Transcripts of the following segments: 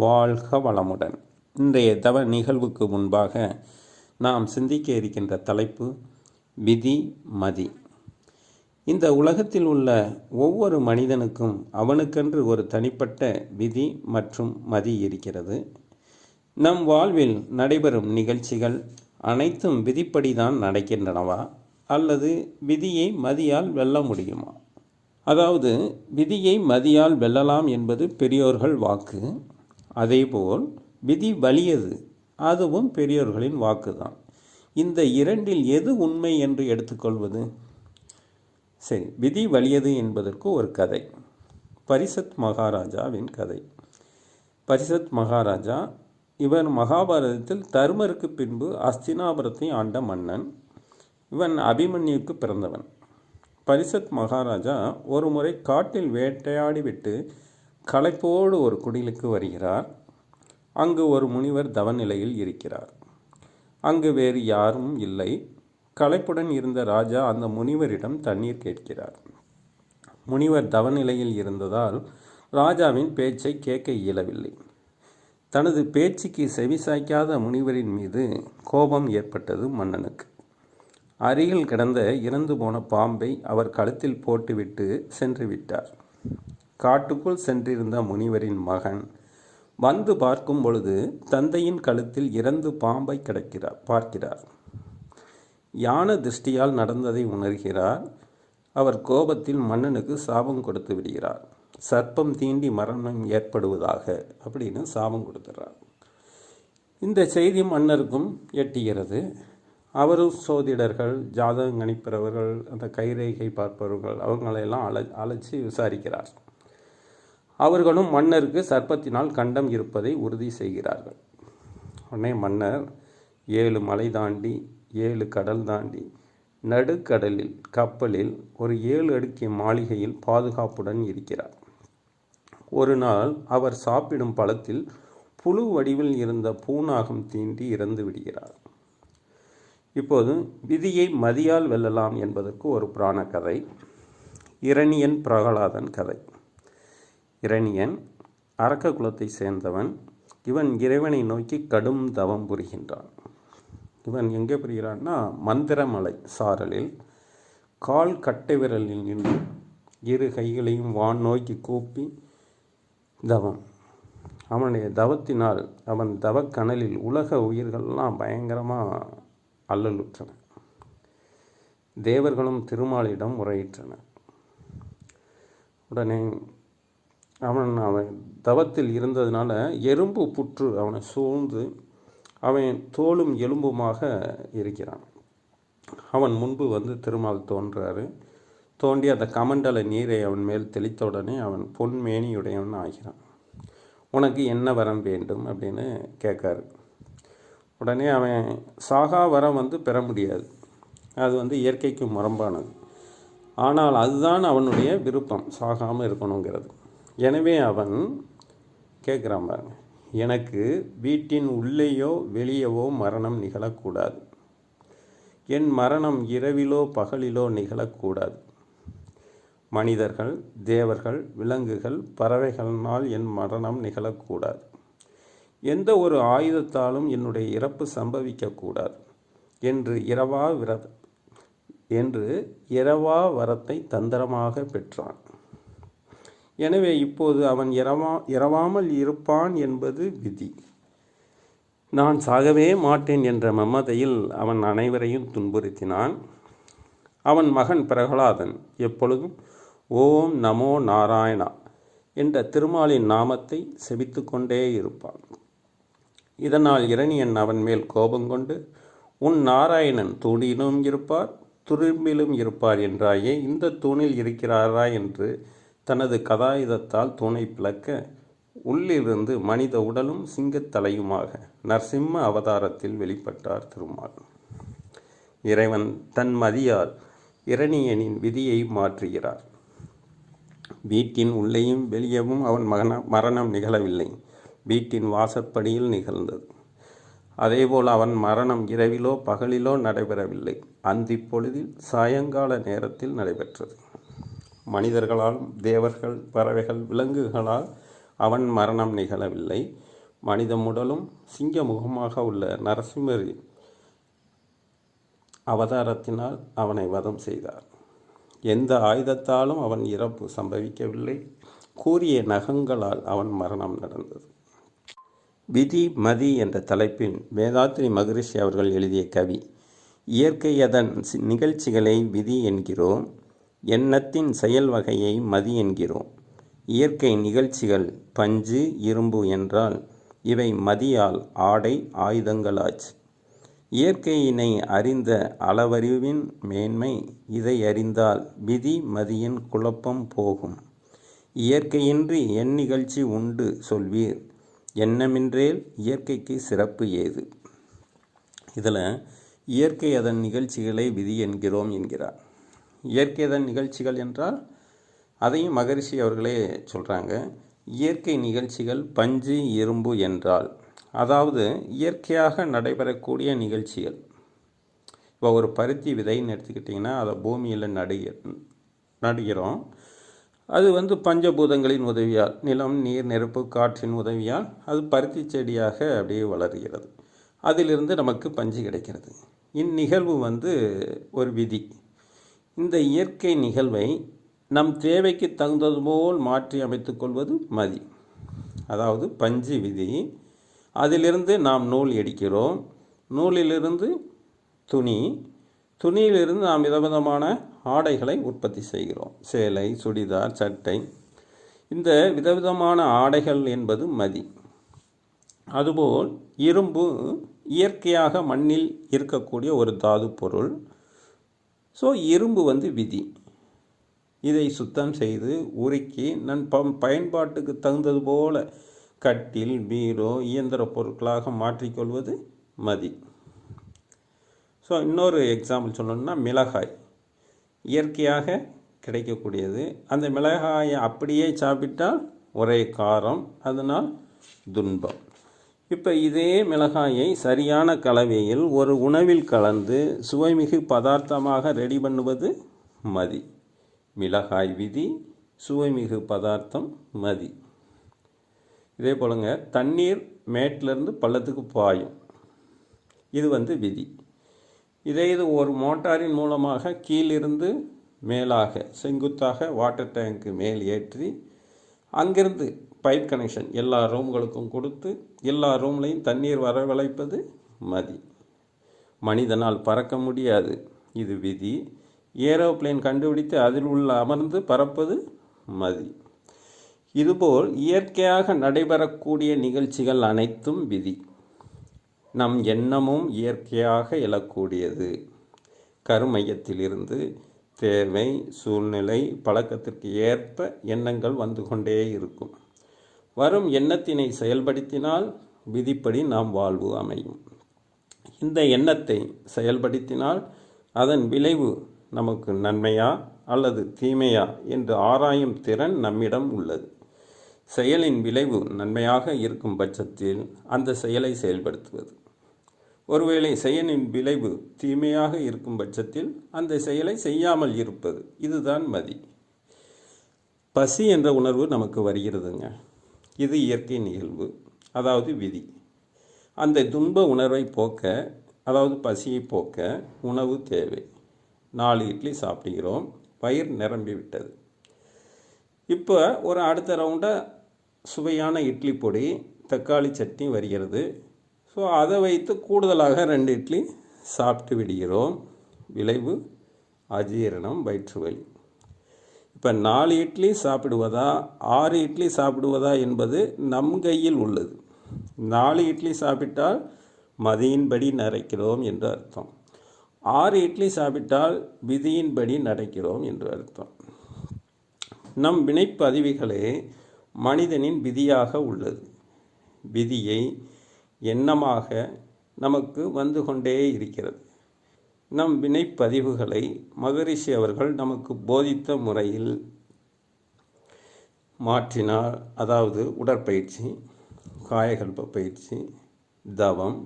வாழ்க வளமுடன். இன்றைய தவ நிகழ்வுக்கு முன்பாக நாம் சிந்திக்க இருக்கின்ற தலைப்பு விதி மதி. இந்த உலகத்தில் உள்ள ஒவ்வொரு மனிதனுக்கும் அவனுக்கென்று ஒரு தனிப்பட்ட விதி மற்றும் மதி இருக்கிறது. நம் வாழ்வில் நடைபெறும் நிகழ்ச்சிகள் அனைத்தும் விதிப்படிதான் நடக்கின்றனவா அல்லது விதியை மதியால் வெல்ல முடியுமா? அதாவது விதியை மதியால் வெல்லலாம் என்பது பெரியோர்கள் வாக்கு. அதேபோல் விதி வலியது, அதுவும் பெரியோர்களின் வாக்குதான். இந்த இரண்டில் எது உண்மை என்று எடுத்துக்கொள்வது? சரி, விதி வலியது என்பதற்கு ஒரு கதை, பரிசத் மகாராஜாவின் கதை. பரிசத் மகாராஜா இவர் மகாபாரதத்தில் தருமருக்கு பின்பு அஸ்தினாபுரத்தை ஆண்ட மன்னன். இவன் அபிமன்யுக்கு பிறந்தவன். பரிசத் மகாராஜா ஒரு முறை காட்டில் வேட்டையாடிவிட்டு களைப்போடு ஒரு குடிலுக்கு வருகிறார். அங்கு ஒரு முனிவர் தவநிலையில் இருக்கிறார். அங்கு வேறு யாரும் இல்லை. களைப்புடன் இருந்த ராஜா அந்த முனிவரிடம் தண்ணீர் கேட்கிறார். முனிவர் தவநிலையில் இருந்ததால் ராஜாவின் பேச்சை கேட்க இயலவில்லை. தனது பேச்சுக்கு செவிசாய்க்காத முனிவரின் மீது கோபம் ஏற்பட்டது மன்னனுக்கு. அருகில் கிடந்த இறந்து போன பாம்பை அவர் கழுத்தில் போட்டுவிட்டு சென்று விட்டார். காட்டுக்குள் சென்றிருந்த முனிவரின் மகன் வந்து பார்க்கும் பொழுது தந்தையின் கழுத்தில் இறந்து பாம்பை பார்க்கிறார். யான திருஷ்டியால் நடந்ததை உணர்கிறார். அவர் கோபத்தில் மன்னனுக்கு சாபம் கொடுத்து விடுகிறார். சர்ப்பம் தீண்டி மரணம் ஏற்படுவதாக அப்படின்னு சாபம் கொடுத்துறார். இந்த செய்தி மன்னருக்கும் எட்டுகிறது. அவரும் சோதிடர்கள், ஜாதகம் கணிப்பவர்கள், அந்த கைரேகை பார்ப்பவர்கள் அவங்களெல்லாம் அழைச்சி விசாரிக்கிறார். அவர்களும் மன்னருக்கு சர்ப்பத்தினால் கண்டம் இருப்பதை உறுதி செய்கிறார்கள். உடனே மன்னர் 7 மலை தாண்டி 7 கடல் தாண்டி நடுக்கடலில் கப்பலில் ஒரு 7 அடுக்கிய மாளிகையில் பாதுகாப்புடன் இருக்கிறார். ஒரு நாள் அவர் சாப்பிடும் பழத்தில் புழு வடிவில் இருந்த பூநாகம் தீண்டி இறந்து விடுகிறார். இப்போது விதியை மதியால் வெல்லலாம் என்பதற்கு ஒரு புராண கதை, இரணியன் பிரகலாதன் கதை. இரணியன் அரக்க குலத்தை சேர்ந்தவன். இவன் இறைவனை நோக்கி கடும் தவம் புரிகின்றான். இவன் எங்கே புரிகிறான்னா, மந்திரமலை சாரலில் கால் கட்டை விரலில் நின்று 2 கைகளையும் வான் நோக்கி கூப்பி தவம். அவனுடைய தவத்தினால் அவன் தவக்கணலில் உலக உயிர்கள்லாம் பயங்கரமாக அல்லலுற்றன. தேவர்களும் திருமாலிடம் முறையிட்டனர். உடனே அவன் தவத்தில் இருந்ததுனால எறும்பு புற்று அவனை சூழ்ந்து அவன் தோலும் எலும்புமாக இருக்கிறான். அவன் முன்பு வந்து திருமால் தோன்றாரு. தோண்டி அந்த கமண்டல நீரை அவன் மேல் தெளித்த உடனே அவன் பொன்மேனியுடையவன் ஆகிறான். உனக்கு என்ன வரம் வேண்டும் அப்படின்னு கேட்காரு. உடனே அவன் சாகா வரம் பெற முடியாது, அது இயற்கைக்கு முரம்பானது. ஆனால் அதுதான் அவனுடைய விருப்பம், சாகாமல் இருக்கணுங்கிறது. எனவே அவன் கேட்குறான் பாருங்க, எனக்கு வீட்டின் உள்ளேயோ வெளியவோ மரணம் நிகழக்கூடாது. என் மரணம் இரவிலோ பகலிலோ நிகழக்கூடாது. மனிதர்கள், தேவர்கள், விலங்குகள், பறவைகளினால் என் மரணம் நிகழக்கூடாது. எந்த ஒரு ஆயுதத்தாலும் என்னுடைய இறப்பு சம்பவிக்கக்கூடாது என்று இரவா வரத்தை தந்திரமாக பெற்றான். எனவே இப்போது அவன் இரவாமல் இருப்பான் என்பது விதி. நான் சாகவே மாட்டேன் என்ற மமதையில் அவன் அனைவரையும் துன்புறுத்தினான். அவன் மகன் பிரகலாதன் எப்பொழுதும் ஓம் நமோ நாராயணா என்ற திருமாலின் நாமத்தை செபித்து கொண்டே இருப்பான். இதனால் இரணியன் அவன் மேல் கோபங்கொண்டு, உன் நாராயணன் தூணிலும் இருப்பார் துரும்பிலும் இருப்பார் என்றாயே, இந்த தூணில் இருக்கிறாரா என்று தனது கதாயுதத்தால் தூணை பிளக்க, உள்ளிருந்து மனித உடலும் சிங்கத்தலையுமாக நரசிம்ம அவதாரத்தில் வெளிப்பட்டார் திருமால். இறைவன் தன் மதியால் இரணியனின் விதியை மாற்றுகிறார். வீட்டின் உள்ளேயும் வெளியவும் அவன் மரணம் நிகழவில்லை, வீட்டின் வாசற்படியில் நிகழ்ந்தது. அதேபோல் அவன் மரணம் இரவிலோ பகலிலோ நடைபெறவில்லை, அந்தி பொழுதில் சாயங்கால நேரத்தில் நடைபெற்றது. மனிதர்களால், தேவர்கள், பறவைகள், விலங்குகளால் அவன் மரணம் நிகழவில்லை. மனித உடலும் சிங்க முகமாக உள்ள நரசிம்மர் அவதாரத்தினால் அவனை வதம் செய்தார். எந்த ஆயுதத்தாலும் அவன் இறப்பு சம்பவிக்கவில்லை. கூரிய நகங்களால் அவன் மரணம் நடந்தது. விதி மதி என்ற தலைப்பில் வேதாத்ரி மகரிஷி அவர்கள் எழுதிய கவி. இயற்கை அதன் நிகழ்ச்சிகளை விதி என்கிறோம், எண்ணத்தின் செயல் வகையை மதி என்கிறோம். இயற்கை நிகழ்ச்சிகள் பஞ்சு இரும்பு என்றால் இவை மதியால் ஆடை ஆயுதங்களாச்சு. இயற்கையினை அறிந்த அளவறிவின் மேன்மை, இதை அறிந்தால் விதி மதியின் குழப்பம் போகும். இயற்கையின்றி என் நிகழ்ச்சி உண்டு சொல்வீர், எண்ணமின்றேல் இயற்கைக்கு சிறப்பு ஏது. இதில் இயற்கை அதன் நிகழ்ச்சிகளை விதி என்கிறோம் என்கிறார். இயற்கை அதன் நிகழ்ச்சிகள் என்றால் அதையும் மகரிஷி அவர்களே சொல்கிறாங்க. இயற்கை நிகழ்ச்சிகள் பஞ்சு இரும்பு என்றால், அதாவது இயற்கையாக நடைபெறக்கூடிய நிகழ்ச்சிகள். இப்போ ஒரு பருத்தி விதைன்னு எடுத்துக்கிட்டிங்கன்னா அதை பூமியில் நடுகிறோம். அது பஞ்சபூதங்களின் உதவியால், நிலம் நீர் நெருப்பு காற்றின் உதவியால் அது பருத்தி செடியாக அப்படியே வளர்கிறது. அதிலிருந்து நமக்கு பஞ்சு கிடைக்கிறது. இந்நிகழ்வு ஒரு விதி. இந்த இயற்கை நிகழ்வை நம் தேவைக்கு தகுந்தது போல் மாற்றி அமைத்துக் கொள்வது மதி. அதாவது பஞ்சு விதி. அதிலிருந்து நாம் நூல் எடுக்கிறோம், நூலிலிருந்து துணி, துணியிலிருந்து நாம் விதவிதமான ஆடைகளை உற்பத்தி செய்கிறோம். சேலை, சுடிதார், சட்டை. இந்த விதவிதமான ஆடைகள் என்பது மதி. அதுபோல் இரும்பு இயற்கையாக மண்ணில் இருக்கக்கூடிய ஒரு தாது பொருள். ஸோ இரும்பு விதி. இதை சுத்தம் செய்து உருக்கி நம் பயன்பாட்டுக்கு தகுந்தது போல கட்டில், பீரோ, இயந்திர பொருட்களாக மாற்றிக்கொள்வது மதி. ஸோ இன்னொரு எக்ஸாம்பிள் சொல்லணும்னா மிளகாய் இயற்கையாக கிடைக்கக்கூடியது. அந்த மிளகாயை அப்படியே சாப்பிட்டால் ஒரே காரம், அதனால் துன்பம். இப்போ இதே மிளகாயை சரியான கலவையில் ஒரு உணவில் கலந்து சுவைமிகு பதார்த்தமாக ரெடி பண்ணுவது மதி. மிளகாய் விதி, சுவைமிகு பதார்த்தம் மதி. இதே போலங்க தண்ணீர் மேட்டிலிருந்து பள்ளத்துக்கு பாயும், இது விதி. இது ஒரு மோட்டாரின் மூலமாக கீழிருந்து மேலாக செங்குத்தாக வாட்டர் டேங்க்கு மேல் ஏற்றி அங்கிருந்து பைப் கனெக்ஷன் எல்லா ரூம்களுக்கும் கொடுத்து எல்லா ரூம்லையும் தண்ணீர் வரவழைப்பது மதி. மனிதனால் பறக்க முடியாது, இது விதி. ஏரோப்ளேன் கண்டுபிடித்து அதில் உள்ள அமர்ந்து பறப்பது மதி. இதுபோல் இயற்கையாக நடைபெறக்கூடிய நிகழ்ச்சிகள் அனைத்தும் விதி. நம் எண்ணமும் இயற்கையாக எழக்கூடியது. கருமையத்திலிருந்து தேவை, சூழ்நிலை, பழக்கத்திற்கு ஏற்ப எண்ணங்கள் வந்து கொண்டே இருக்கும். வரும் எண்ணத்தினை செயல்படுத்தினால் விதிப்படி நாம் வாழ்வு அமையும். இந்த எண்ணத்தை செயல்படுத்தினால் அதன் விளைவு நமக்கு நன்மையா அல்லது தீமையா என்று ஆராயும் திறன் நம்மிடம் உள்ளது. செயலின் விளைவு நன்மையாக இருக்கும் பட்சத்தில் அந்த செயலை செயல்படுத்துவது. ஒருவேளை செயலின் விளைவு தீமையாக இருக்கும் பட்சத்தில் அந்த செயலை செய்யாமல் இருப்பது. இதுதான் மதி. பசி என்ற உணர்வு நமக்கு வருகிறதுங்க. இது இயற்கை நிகழ்வு, அதாவது விதி. அந்த துன்ப உணர்வை போக்க, அதாவது பசியை போக்க உணவு தேவை. 4 இட்லி சாப்பிடுகிறோம், வயிறு நிரம்பி விட்டது. இப்போ ஒரு அடுத்த ரவுண்டாக சுவையான இட்லி பொடி, தக்காளி சட்னி வருகிறது. ஸோ அதை வைத்து கூடுதலாக 2 இட்லி சாப்பிட்டு விடுகிறோம். விளைவு அஜீரணம், வயிற்று வலி. இப்போ 4 இட்லி சாப்பிடுவதா 6 இட்லி சாப்பிடுவதா என்பது நம் கையில் உள்ளது. 4 இட்லி சாப்பிட்டால் மதியின்படி நடக்கிறோம் என்று அர்த்தம். 6 இட்லி சாப்பிட்டால் விதியின்படி நடக்கிறோம் என்று அர்த்தம். நம் வினைப்பதிவுகளே மனிதனின் விதியாக உள்ளது. விதியை எண்ணமாக நமக்கு வந்து கொண்டே இருக்கிறது. நம் வினைப்பதிவுகளை மகரிஷி அவர்கள் நமக்கு போதித்த முறையில் மாற்றினார். அதாவது உடற்பயிற்சி, காயகல்ப பயிற்சி, தவம்,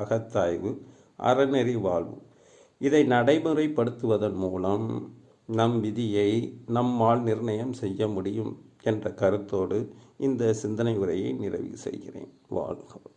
அகத்தாய்வு, அறநெறி வாழ்வு, இதை நடைமுறைப்படுத்துவதன் மூலம் நம் விதியை நம்மால் நிர்ணயம் செய்ய முடியும். என்ற கருத்தோடு இந்த சிந்தனை உரையை நிறைவு செய்கிறேன். வாழ்க.